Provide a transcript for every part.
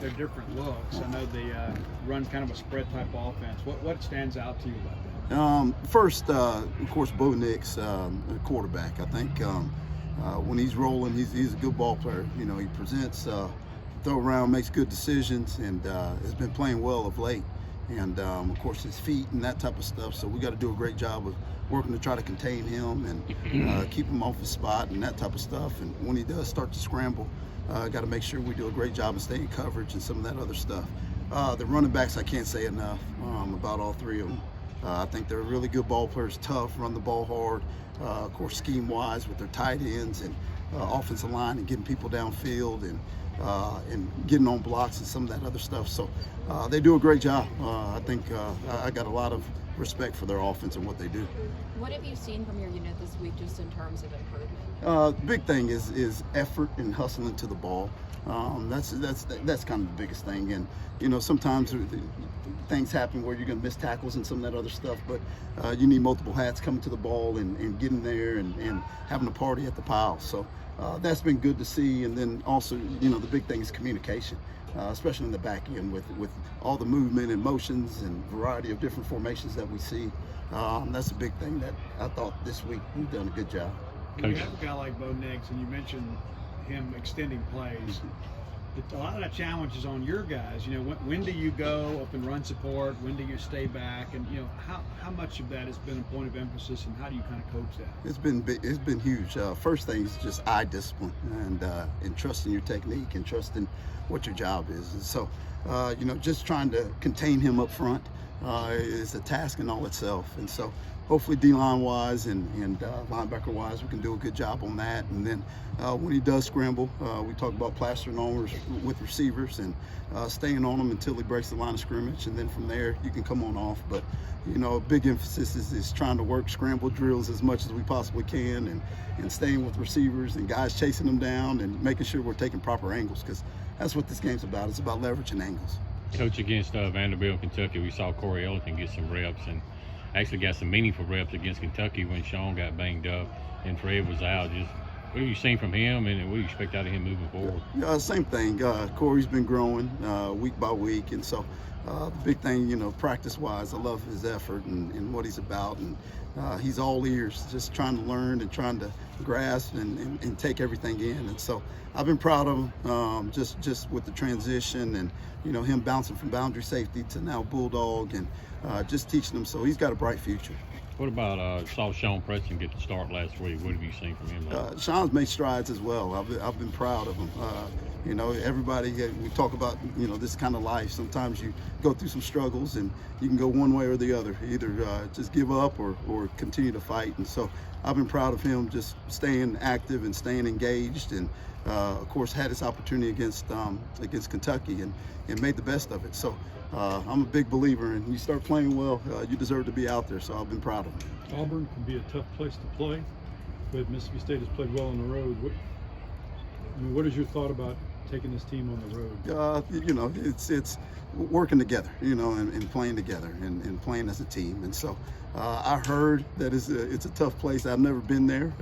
their different looks. I know they run kind of a spread type offense. What stands out to you about that? First, of course, Bowden Eggs, the quarterback. I think when he's rolling, he's a good ball player. You know, he presents, throw around, makes good decisions, and has been playing well of late. And of course, his feet and that type of stuff. So we got to do a great job of working to try to contain him and keep him off his spot and that type of stuff. And when he does start to scramble, got to make sure we do a great job of staying in coverage and some of that other stuff. The running backs, I can't say enough about all three of them. I think they're really good ball players, tough, run the ball hard. Of course, scheme-wise with their tight ends and offensive line and getting people downfield and getting on blocks and some of that other stuff. So they do a great job. I think I got a lot of respect for their offense and what they do. What have you seen from your unit this week just in terms of improvement? The big thing is effort and hustling to the ball. That's kind of the biggest thing. And you know, sometimes things happen where you're going to miss tackles and some of that other stuff, but you need multiple hats coming to the ball and getting there and having a party at the pile. So that's been good to see. And then also, you know, the big thing is communication, especially in the back end with all the movement and motions and variety of different formations that we see. That's a big thing that I thought this week we've done a good job. When you have a guy like Bowden Eggs, and you mentioned him extending plays, a lot of that challenge is on your guys. You know, when do you go up and run support? When do you stay back? And you know, how much of that has been a point of emphasis, and how do you kind of coach that? It's been huge. First thing is just eye discipline and trusting your technique and trusting what your job is. And so, you know, just trying to contain him up front is a task in all itself. And so, hopefully D-line wise and linebacker wise, we can do a good job on that. And then when he does scramble, we talk about plastering on with receivers and staying on him until he breaks the line of scrimmage. And then from there, you can come on off. But, you know, a big emphasis is trying to work scramble drills as much as we possibly can and staying with receivers and guys chasing them down and making sure we're taking proper angles, because that's what this game's about. It's about leveraging angles. Coach, against Vanderbilt, Kentucky, we saw Corey Ellison get some reps and actually got some meaningful reps against Kentucky when Sean got banged up and Fred was out. Just what have you seen from him, and what do you expect out of him moving forward? Same thing. Corey's been growing week by week, and so the big thing, you know, practice-wise, I love his effort and what he's about, and he's all ears, just trying to learn and trying to grasp and take everything in. And so I've been proud of him, just with the transition and, you know, him bouncing from boundary safety to now Bulldog and just teaching him. So he's got a bright future. What about saw Sean Pretzel get the start last week? What have you seen from him? Sean's made strides as well. I've been proud of him. You know, everybody, we talk about, you know, this kind of life. Sometimes you go through some struggles and you can go one way or the other, either just give up or continue to fight. And so I've been proud of him just staying active and staying engaged, and of course had his opportunity against Kentucky and made the best of it. So I'm a big believer in, you start playing well, you deserve to be out there. So I've been proud of him. Auburn can be a tough place to play, but Mississippi State has played well on the road. What is your thought about taking this team on the road? You know, it's working together, you know, and playing together and playing as a team. And so I heard that it's a tough place. I've never been there,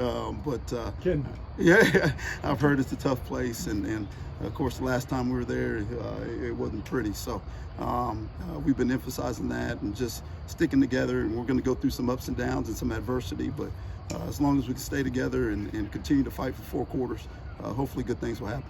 but yeah, I've heard it's a tough place. And of course, the last time we were there, it wasn't pretty. So we've been emphasizing that and just sticking together. And we're going to go through some ups and downs and some adversity, but as long as we can stay together and continue to fight for 4 quarters, hopefully good things will happen.